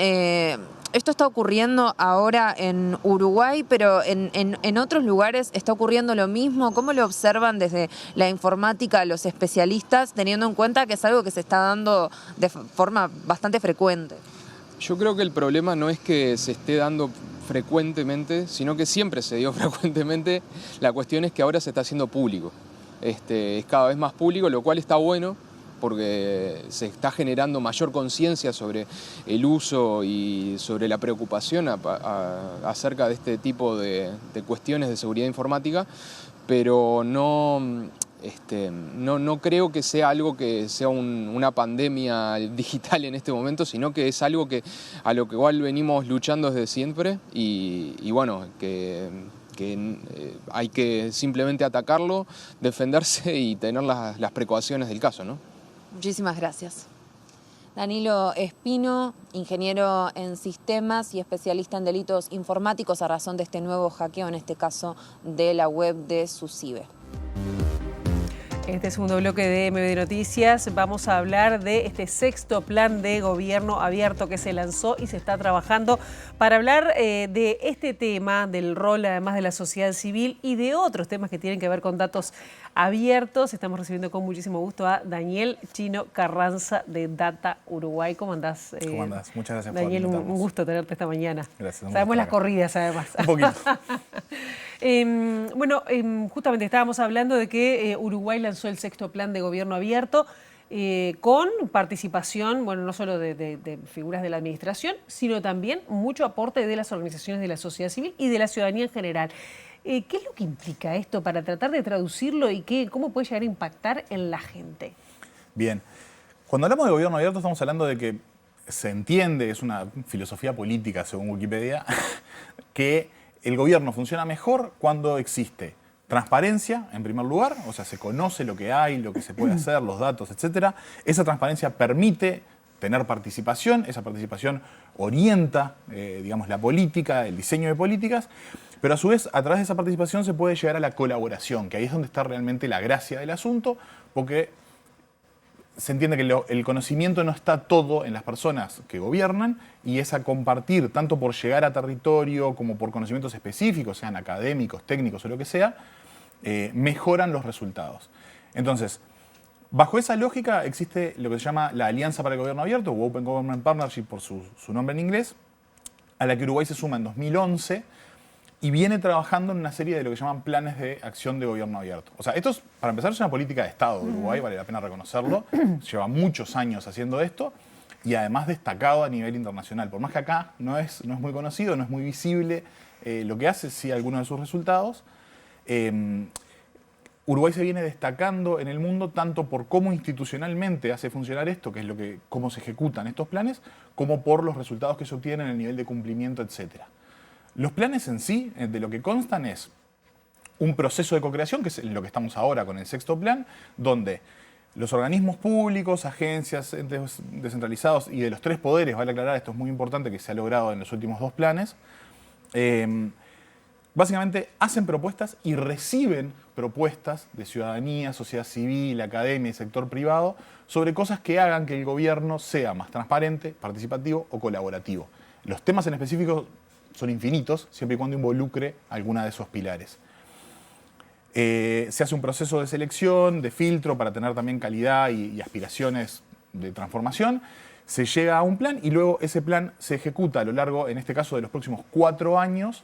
Esto está ocurriendo ahora en Uruguay, pero en otros lugares está ocurriendo lo mismo? ¿Cómo lo observan desde la informática los especialistas, teniendo en cuenta que es algo que se está dando de forma bastante frecuente? Yo creo que el problema no es que se esté dando frecuentemente, sino que siempre se dio frecuentemente. La cuestión es que ahora se está haciendo público. Es cada vez más público, lo cual está bueno, porque se está generando mayor conciencia sobre el uso y sobre la preocupación acerca de este tipo de cuestiones de seguridad informática, pero no creo que sea algo que sea una pandemia digital en este momento, sino que es algo a lo que igual venimos luchando desde siempre, y bueno, que hay que simplemente atacarlo, defenderse y tener las precauciones del caso, ¿no? Muchísimas gracias. Danilo Espino, ingeniero en sistemas y especialista en delitos informáticos a razón de este nuevo hackeo, en este caso de la web de SUSIBE. Este segundo bloque de MB Noticias vamos a hablar de este sexto plan de gobierno abierto que se lanzó y se está trabajando para hablar de este tema, del rol además de la sociedad civil y de otros temas que tienen que ver con datos abiertos. Estamos recibiendo con muchísimo gusto a Daniel Chino Carranza de Data Uruguay. ¿Cómo andás? ¿Cómo andás? Muchas gracias Daniel, por invitarnos. un gusto tenerte esta mañana. Gracias. Sabemos las corridas además. Un poquito. Justamente estábamos hablando de que Uruguay lanzó el sexto plan de gobierno abierto con participación, bueno, no solo de figuras de la administración, sino también mucho aporte de las organizaciones de la sociedad civil y de la ciudadanía en general. ¿Qué es lo que implica esto para tratar de traducirlo y cómo puede llegar a impactar en la gente? Bien. Cuando hablamos de gobierno abierto estamos hablando de que se entiende, es una filosofía política según Wikipedia, que el gobierno funciona mejor cuando existe transparencia, en primer lugar, o sea, se conoce lo que hay, lo que se puede hacer, los datos, etc. Esa transparencia permite tener participación, esa participación orienta, digamos, la política, el diseño de políticas, pero a su vez, a través de esa participación se puede llegar a la colaboración, que ahí es donde está realmente la gracia del asunto, porque se entiende que el conocimiento no está todo en las personas que gobiernan, y es a compartir, tanto por llegar a territorio como por conocimientos específicos, sean académicos, técnicos o lo que sea, mejoran los resultados. Entonces, bajo esa lógica existe lo que se llama la Alianza para el Gobierno Abierto, o Open Government Partnership por su nombre en inglés, a la que Uruguay se suma en 2011, y viene trabajando en una serie de lo que llaman planes de acción de gobierno abierto. O sea, esto es, para empezar, es una política de Estado de Uruguay, vale la pena reconocerlo. Lleva muchos años haciendo esto y además destacado a nivel internacional. Por más que acá no es muy conocido, no es muy visible lo que hace, sí algunos de sus resultados. Uruguay se viene destacando en el mundo tanto por cómo institucionalmente hace funcionar esto, que es cómo se ejecutan estos planes, como por los resultados que se obtienen, el nivel de cumplimiento, etc. Los planes en sí, de lo que constan es un proceso de co-creación, que es lo que estamos ahora con el sexto plan, donde los organismos públicos, agencias, entes descentralizados y de los tres poderes, vale aclarar, esto es muy importante que se ha logrado en los últimos 2 planes, básicamente hacen propuestas y reciben propuestas de ciudadanía, sociedad civil, academia y sector privado sobre cosas que hagan que el gobierno sea más transparente, participativo o colaborativo. Los temas en específico son infinitos, siempre y cuando involucre alguna de esos pilares. Se hace un proceso de selección, de filtro, para tener también calidad y aspiraciones de transformación. Se llega a un plan y luego ese plan se ejecuta a lo largo, en este caso, de los próximos 4 años,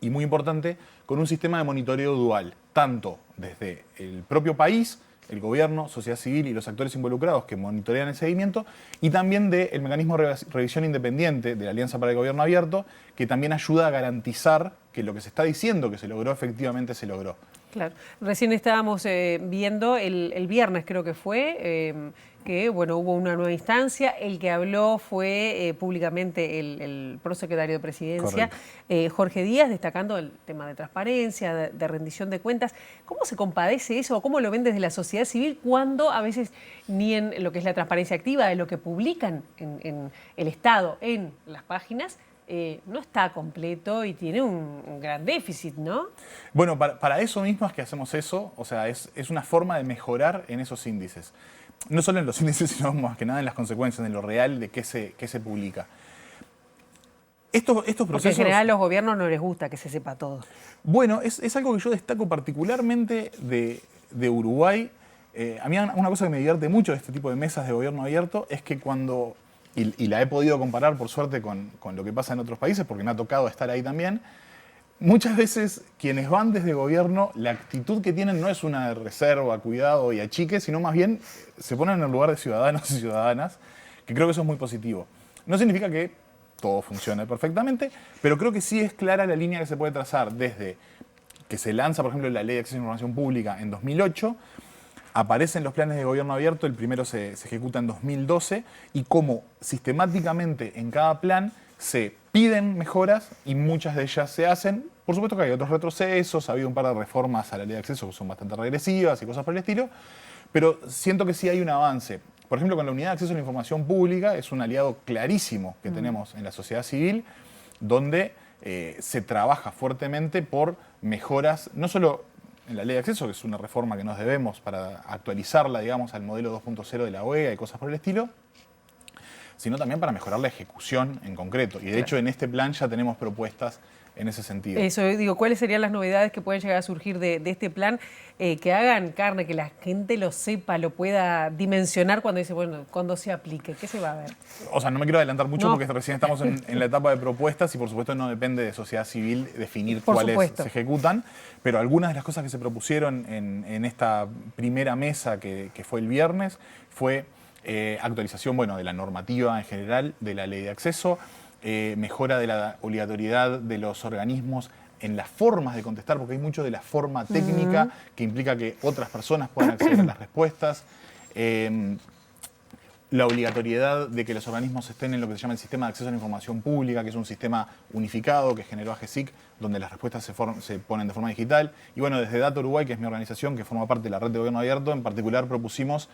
y muy importante, con un sistema de monitoreo dual, tanto desde el propio país, el gobierno, sociedad civil y los actores involucrados que monitorean el seguimiento, y también del mecanismo de revisión independiente de la Alianza para el Gobierno Abierto, que también ayuda a garantizar que lo que se está diciendo que se logró, efectivamente se logró. Claro. Recién estábamos viendo el viernes, creo que fue, que bueno, hubo una nueva instancia. El que habló fue públicamente el prosecretario de Presidencia, Jorge Díaz, destacando el tema de transparencia, de rendición de cuentas. ¿Cómo se compadece eso o cómo lo ven desde la sociedad civil cuando a veces ni en lo que es la transparencia activa de lo que publican en el Estado, en las páginas, no está completo y tiene un gran déficit, ¿no? Bueno, para eso mismo es que hacemos eso, o sea, es una forma de mejorar en esos índices. No solo en los índices, sino más que nada en las consecuencias, en lo real de qué se publica. Estos procesos... Porque en general a los gobiernos no les gusta que se sepa todo. Bueno, es algo que yo destaco particularmente de Uruguay. A mí una cosa que me divierte mucho de este tipo de mesas de gobierno abierto es que cuando... Y la he podido comparar, por suerte, con lo que pasa en otros países, porque me ha tocado estar ahí también. Muchas veces quienes van desde gobierno, la actitud que tienen no es una de reserva, cuidado y achique, sino más bien se ponen en el lugar de ciudadanos y ciudadanas, que creo que eso es muy positivo. No significa que todo funcione perfectamente, pero creo que sí es clara la línea que se puede trazar desde que se lanza, por ejemplo, la Ley de Acceso a la Información Pública en 2008, aparecen los planes de gobierno abierto, el primero se ejecuta en 2012, y cómo sistemáticamente en cada plan se piden mejoras y muchas de ellas se hacen. Por supuesto que hay otros retrocesos, ha habido un par de reformas a la ley de acceso que son bastante regresivas y cosas por el estilo, pero siento que sí hay un avance. Por ejemplo, con la Unidad de Acceso a la Información Pública es un aliado clarísimo que tenemos en la sociedad civil, donde se trabaja fuertemente por mejoras, no solo en la ley de acceso, que es una reforma que nos debemos para actualizarla, digamos, al modelo 2.0 de la OEA y cosas por el estilo, sino también para mejorar la ejecución en concreto. Y de hecho en este plan ya tenemos propuestas en ese sentido. Eso, digo, ¿cuáles serían las novedades que pueden llegar a surgir de este plan? Que hagan carne, que la gente lo sepa, lo pueda dimensionar cuando dice, bueno, cuando se aplique, ¿qué se va a ver? O sea, no me quiero adelantar mucho porque recién estamos en la etapa de propuestas y por supuesto no depende de sociedad civil definir cuáles se ejecutan, pero algunas de las cosas que se propusieron en esta primera mesa que fue el viernes fue actualización, bueno, de la normativa en general, de la ley de acceso, mejora de la obligatoriedad de los organismos en las formas de contestar, porque hay mucho de la forma técnica que implica que otras personas puedan acceder a las respuestas. La obligatoriedad de que los organismos estén en lo que se llama el Sistema de Acceso a la Información Pública, que es un sistema unificado que generó AGESIC, donde las respuestas se ponen de forma digital. Y bueno, desde Data Uruguay, que es mi organización, que forma parte de la red de gobierno abierto, en particular propusimos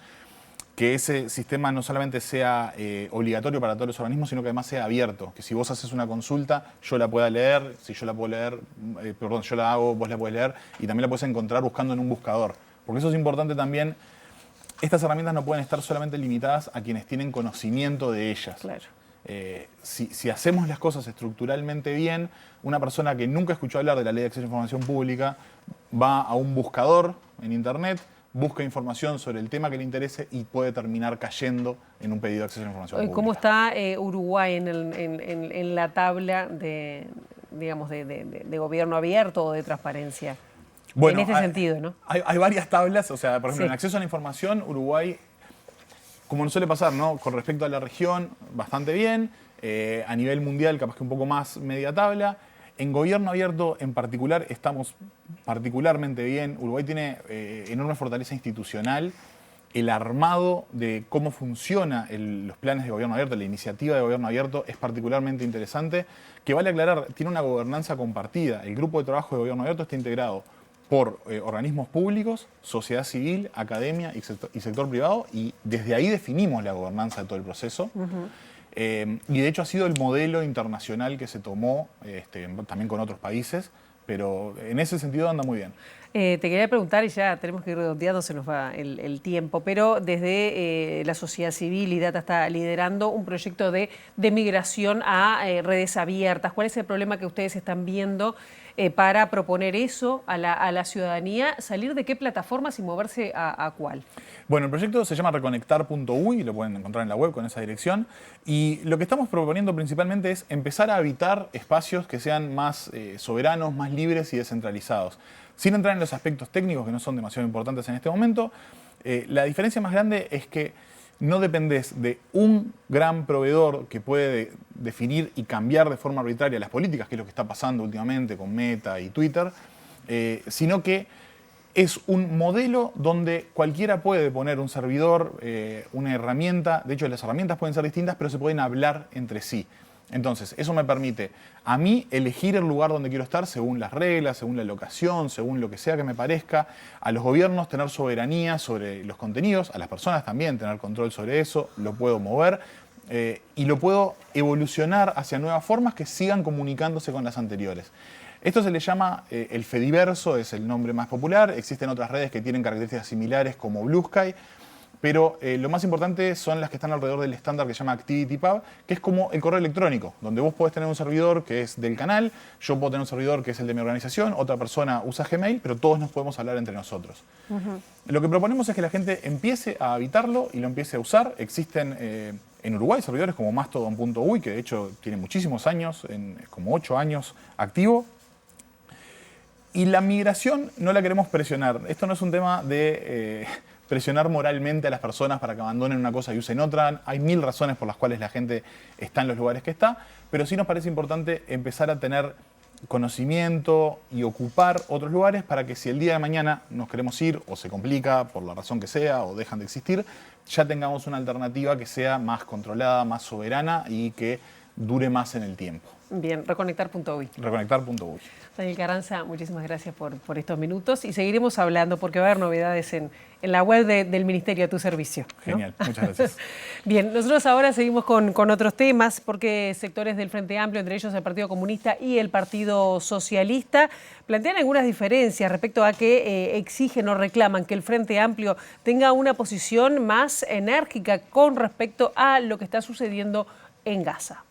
que ese sistema no solamente sea obligatorio para todos los organismos, sino que además sea abierto. Que si vos haces una consulta, yo la pueda leer, si yo la puedo leer, yo la hago, vos la podés leer, y también la podés encontrar buscando en un buscador. Porque eso es importante también. Estas herramientas no pueden estar solamente limitadas a quienes tienen conocimiento de ellas. Claro. Si hacemos las cosas estructuralmente bien, una persona que nunca escuchó hablar de la Ley de Acceso a la Información Pública va a un buscador en Internet, busca información sobre el tema que le interese y puede terminar cayendo en un pedido de acceso a la información pública. ¿Cómo está Uruguay en la tabla de gobierno abierto o de transparencia? Bueno, en este sentido, ¿no? Hay varias tablas, o sea, por ejemplo, en acceso a la información, Uruguay, como nos suele pasar, ¿no? Con respecto a la región, bastante bien. A nivel mundial, capaz que un poco más media tabla. En gobierno abierto en particular estamos particularmente bien. Uruguay tiene enorme fortaleza institucional. El armado de cómo funciona los planes de gobierno abierto, la iniciativa de gobierno abierto es particularmente interesante. Que vale aclarar, tiene una gobernanza compartida. El grupo de trabajo de gobierno abierto está integrado por organismos públicos, sociedad civil, academia y sector privado, y desde ahí definimos la gobernanza de todo el proceso. Y de hecho ha sido el modelo internacional que se tomó también con otros países, pero en ese sentido anda muy bien. Te quería preguntar, y ya tenemos que ir redondeando, se nos va el tiempo, pero desde la sociedad civil, IDATA está liderando un proyecto de migración a redes abiertas. ¿Cuál es el problema que ustedes están viendo para proponer eso a la ciudadanía? ¿Salir de qué plataformas y moverse a cuál? Bueno, el proyecto se llama reconectar.uy, lo pueden encontrar en la web con esa dirección. Y lo que estamos proponiendo principalmente es empezar a habitar espacios que sean más soberanos, más libres y descentralizados. Sin entrar en los aspectos técnicos que no son demasiado importantes en este momento, la diferencia más grande es que no dependés de un gran proveedor que puede definir y cambiar de forma arbitraria las políticas, que es lo que está pasando últimamente con Meta y Twitter, sino que es un modelo donde cualquiera puede poner un servidor, una herramienta. De hecho, las herramientas pueden ser distintas, pero se pueden hablar entre sí. Entonces, eso me permite a mí elegir el lugar donde quiero estar según las reglas, según la locación, según lo que sea que me parezca. A los gobiernos tener soberanía sobre los contenidos, a las personas también tener control sobre eso, lo puedo mover y lo puedo evolucionar hacia nuevas formas que sigan comunicándose con las anteriores. Esto se le llama el Fediverso, es el nombre más popular. Existen otras redes que tienen características similares como Blue Sky. Pero lo más importante son las que están alrededor del estándar que se llama ActivityPub, que es como el correo electrónico, donde vos podés tener un servidor que es del canal, yo puedo tener un servidor que es el de mi organización, otra persona usa Gmail, pero todos nos podemos hablar entre nosotros. Lo que proponemos es que la gente empiece a habitarlo y lo empiece a usar. Existen en Uruguay servidores como Mastodon.uy, que de hecho tiene muchísimos años, como 8 años activo. Y la migración no la queremos presionar. Esto no es un tema de presionar moralmente a las personas para que abandonen una cosa y usen otra. Hay 1000 razones por las cuales la gente está en los lugares que está, pero sí nos parece importante empezar a tener conocimiento y ocupar otros lugares para que si el día de mañana nos queremos ir o se complica por la razón que sea o dejan de existir, ya tengamos una alternativa que sea más controlada, más soberana y que dure más en el tiempo. Bien, reconectar.uy. Reconectar.uy. Daniel Carranza, muchísimas gracias por estos minutos y seguiremos hablando porque va a haber novedades en la web del Ministerio a tu servicio, ¿no? Genial, muchas gracias. Bien, nosotros ahora seguimos con otros temas porque sectores del Frente Amplio, entre ellos el Partido Comunista y el Partido Socialista, plantean algunas diferencias respecto a que exigen o reclaman que el Frente Amplio tenga una posición más enérgica con respecto a lo que está sucediendo en Gaza.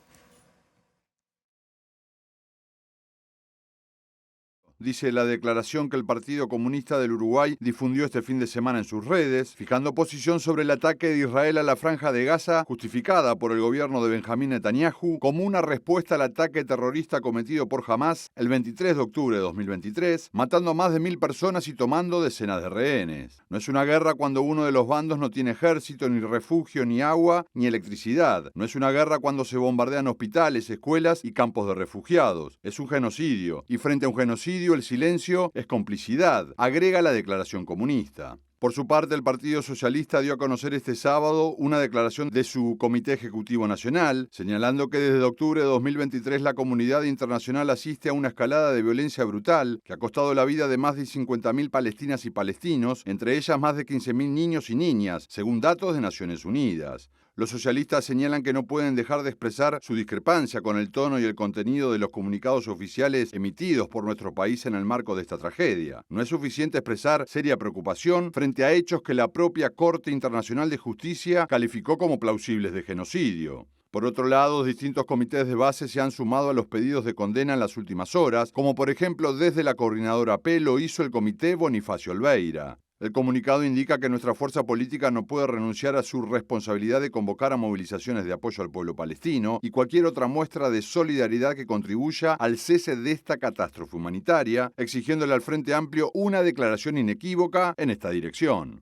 Dice la declaración que el Partido Comunista del Uruguay difundió este fin de semana en sus redes, fijando posición sobre el ataque de Israel a la Franja de Gaza, justificada por el gobierno de Benjamín Netanyahu, como una respuesta al ataque terrorista cometido por Hamás el 23 de octubre de 2023, matando a más de 1000 personas y tomando decenas de rehenes. No es una guerra cuando uno de los bandos no tiene ejército, ni refugio, ni agua, ni electricidad. No es una guerra cuando se bombardean hospitales, escuelas y campos de refugiados. Es un genocidio, y frente a un genocidio el silencio es complicidad, agrega la declaración comunista. Por su parte, el Partido Socialista dio a conocer este sábado una declaración de su Comité Ejecutivo Nacional, señalando que desde octubre de 2023 la comunidad internacional asiste a una escalada de violencia brutal que ha costado la vida de más de 50.000 palestinas y palestinos, entre ellas más de 15.000 niños y niñas, según datos de Naciones Unidas. Los socialistas señalan que no pueden dejar de expresar su discrepancia con el tono y el contenido de los comunicados oficiales emitidos por nuestro país en el marco de esta tragedia. No es suficiente expresar seria preocupación frente a hechos que la propia Corte Internacional de Justicia calificó como plausibles de genocidio. Por otro lado, distintos comités de base se han sumado a los pedidos de condena en las últimas horas, como por ejemplo desde la coordinadora P lo hizo el comité Bonifacio Olveira. El comunicado indica que nuestra fuerza política no puede renunciar a su responsabilidad de convocar a movilizaciones de apoyo al pueblo palestino y cualquier otra muestra de solidaridad que contribuya al cese de esta catástrofe humanitaria, exigiéndole al Frente Amplio una declaración inequívoca en esta dirección.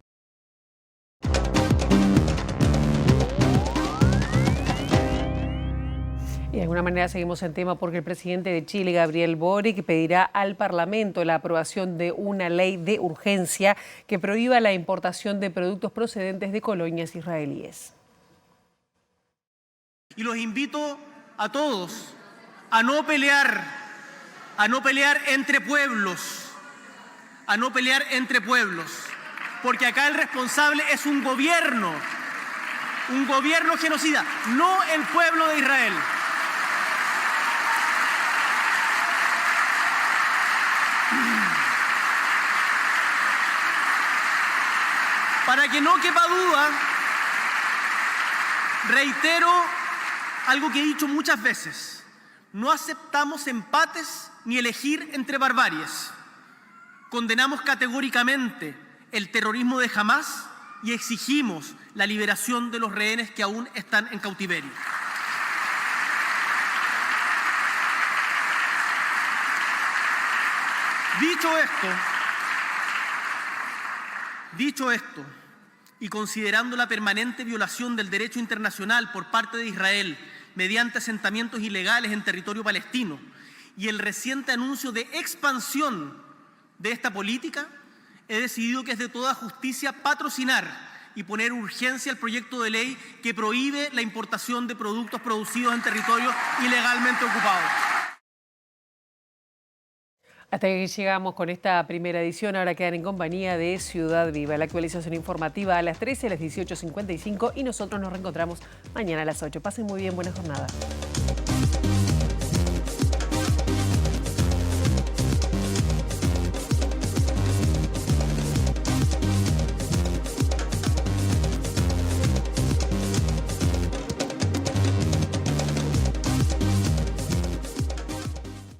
Y de alguna manera seguimos en tema porque el presidente de Chile, Gabriel Boric, pedirá al Parlamento la aprobación de una ley de urgencia que prohíba la importación de productos procedentes de colonias israelíes. Y los invito a todos a no pelear entre pueblos, a no pelear entre pueblos, porque acá el responsable es un gobierno genocida, no el pueblo de Israel. Para que no quepa duda, reitero algo que he dicho muchas veces: no aceptamos empates ni elegir entre barbaries. Condenamos categóricamente el terrorismo de Hamás y exigimos la liberación de los rehenes que aún están en cautiverio. Dicho esto, y considerando la permanente violación del derecho internacional por parte de Israel mediante asentamientos ilegales en territorio palestino y el reciente anuncio de expansión de esta política, he decidido que es de toda justicia patrocinar y poner urgencia al proyecto de ley que prohíbe la importación de productos producidos en territorios ilegalmente ocupados. Hasta que llegamos con esta primera edición. Ahora quedan en compañía de Ciudad Viva. La actualización informativa a las 13, a las 18:55 y nosotros nos reencontramos mañana a las 8. Pasen muy bien, buena jornada.